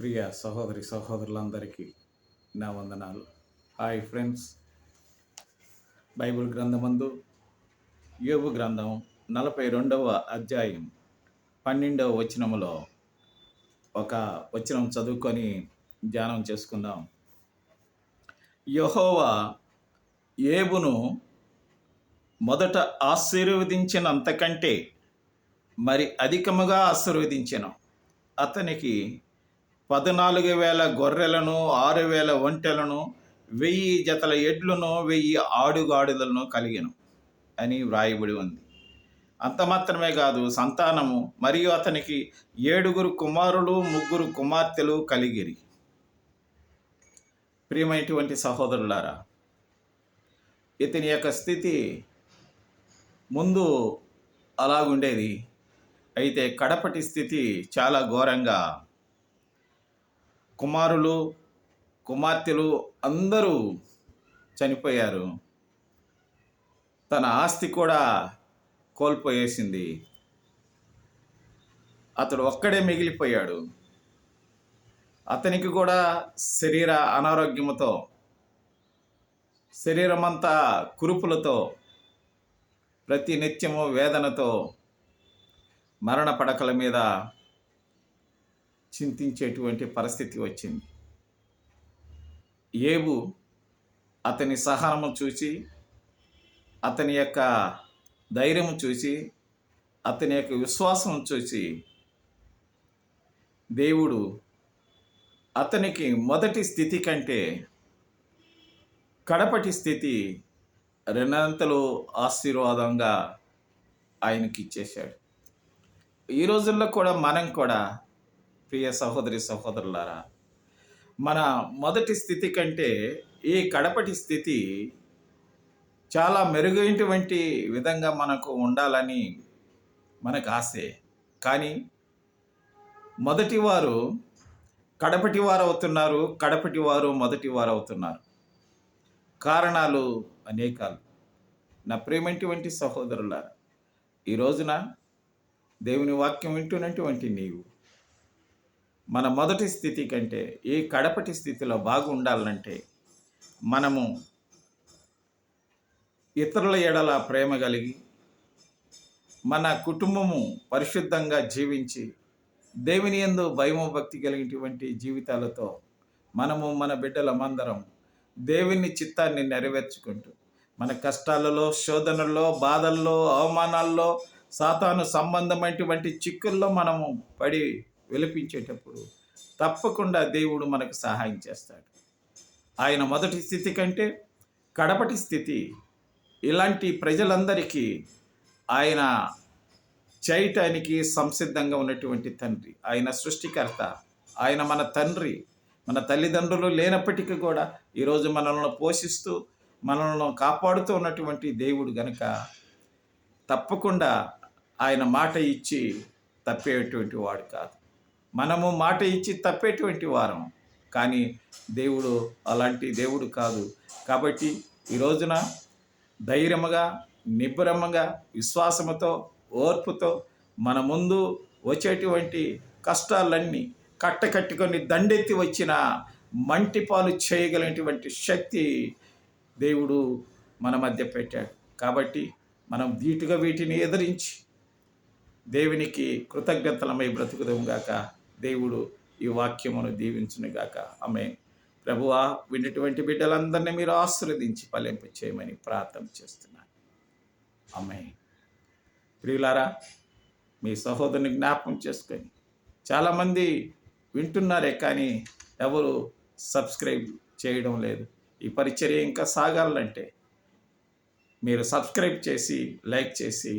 ప్రియ సహోదరి సహోదరులందరికీ నా వందనాలు. Hi friends. బైబిల్ గ్రంథమందు యోబు గ్రంథం 42వ అధ్యాయం 12వ వచనములో ఒక వచనం చదువుకొని ధ్యానం చేసుకుందాం. యెహోవా యోబును మొదట ఆశీర్వదించినంతకంటే మరి అధికముగా ఆశీర్వదించెను. అతనికి 14,000 గొర్రెలను, 6,000 ఒంటెలను, 1,000 జతల ఎడ్లను, 1,000 ఆడుగాడిదలను కలిగెను అని వ్రాయబడి ఉంది. అంత మాత్రమే కాదు, సంతానము మరియు అతనికి 7 కుమారులు, 3 కుమార్తెలు కలిగిరి. ప్రియమైనటువంటి సహోదరులారా, ఇతని యొక్క స్థితి ముందు అలాగుండేది. అయితే కడపటి స్థితి చాలా ఘోరంగా, కుమారులు కుమార్తెలు అందరూ చనిపోయారు. తన ఆస్తి కూడా కోల్పోయేసింది. అతడు ఒక్కడే మిగిలిపోయాడు. అతనికి కూడా శరీర అనారోగ్యముతో, శరీరమంతా కురుపులతో, ప్రతి నిత్యము వేదనతో మరణ పడకల మీద చింతించేటువంటి పరిస్థితి వచ్చింది. యోబు అతని సహనము చూసి, అతని యొక్క ధైర్యము చూసి, అతని యొక్క విశ్వాసం చూసి దేవుడు అతనికి మొదటి స్థితి కంటే కడపటి స్థితి రెండంతలు ఆశీర్వాదంగా ఆయనకి ఇచ్చేశాడు. ఈ రోజుల్లో కూడా మనం కూడా ప్రియ సహోదరి సహోదరులారా, మన మొదటి స్థితి కంటే ఈ కడపటి స్థితి చాలా మెరుగైనటువంటి విధంగా మనకు ఉండాలని మనకు ఆశే. కానీ మొదటి వారు కడపటి వారు అవుతున్నారు, కడపటి వారు మొదటి వారు అవుతున్నారు. కారణాలు అనేకాలు. నా ప్రియమైనటువంటి సహోదరులారా, ఈ రోజున దేవుని వాక్యం వింటున్నటువంటి నీవు మన మొదటి స్థితి కంటే ఈ కడపటి స్థితిలో బాగుండాలంటే మనము ఇతరుల ఎడల ప్రేమ కలిగి, మన కుటుంబము పరిశుద్ధంగా జీవించి, దేవుని యందు భయము భక్తి కలిగినటువంటి జీవితాలతో మనము మన బిడ్డలమందరం దేవుని చిత్తాన్ని నెరవేర్చుకుంటూ, మన కష్టాలలో, శోధనల్లో, బాధల్లో, అవమానాల్లో, సాతాను సంబంధమైనటువంటి చిక్కుల్లో మనము పడి విలపించేటప్పుడు తప్పకుండా దేవుడు మనకు సహాయం చేస్తాడు. ఆయన మొదటి స్థితి కంటే కడపటి స్థితి ఇలాంటి ప్రజలందరికీ ఆయన చేయటానికి సంసిద్ధంగా ఉన్నటువంటి తండ్రి, ఆయన సృష్టికర్త, ఆయన మన తండ్రి. మన తల్లిదండ్రులు లేనప్పటికీ కూడా ఈరోజు మనల్ని పోషిస్తూ మనల్ని కాపాడుతూ ఉన్నటువంటి దేవుడు గనుక తప్పకుండా ఆయన మాట ఇచ్చి తప్పేటువంటి వాడు కాదు. మనము మాట ఇచ్చి తప్పేటువంటి వారం, కానీ దేవుడు అలాంటి దేవుడు కాదు. కాబట్టి ఈ రోజున ధైర్యముగా, నిబ్బరముగా, విశ్వాసముతో, ఓర్పుతో మన ముందు వచ్చేటువంటి కష్టాలన్నీ కట్టకట్టుకొని దండెత్తి వచ్చిన మంటిపాలు చేయగలిగినటువంటి శక్తి దేవుడు మన మధ్య పెట్టాడు. కాబట్టి మనం ధీటుగా వీటిని ఎదిరించి దేవునికి కృతజ్ఞతలమై బ్రతుకుదాం గాక. దేవుడు ఈ వాక్యమును దీవించును గాక. ఆమేన్. ప్రభువా, విన్నటువంటి బిడ్డలందరినీ మీరు ఆశీర్వదించి ఫలింప చేయమని ప్రార్థన చేస్తున్నాను. ఆమేన్. ప్రియులారా, మీ సహోదరుని జ్ఞాపకం చేసుకొని, చాలామంది వింటున్నారే కానీ ఎవరు సబ్స్క్రైబ్ చేయడం లేదు. ఈ పరిచర్య ఇంకా సాగాలంటే మీరు సబ్స్క్రైబ్ చేసి, లైక్ చేసి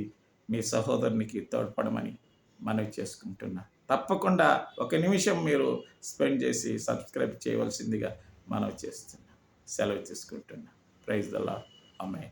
మీ సహోదరునికి తోడ్పడమని మనవి చేసుకుంటున్నా. తప్పకుండా ఒక నిమిషం మీరు స్పెండ్ చేసి సబ్స్క్రైబ్ చేయవలసిందిగా మనవి చేస్తున్నా. సెలవు తీసుకుంటున్నా. Praise the Lord. ఆమేన్.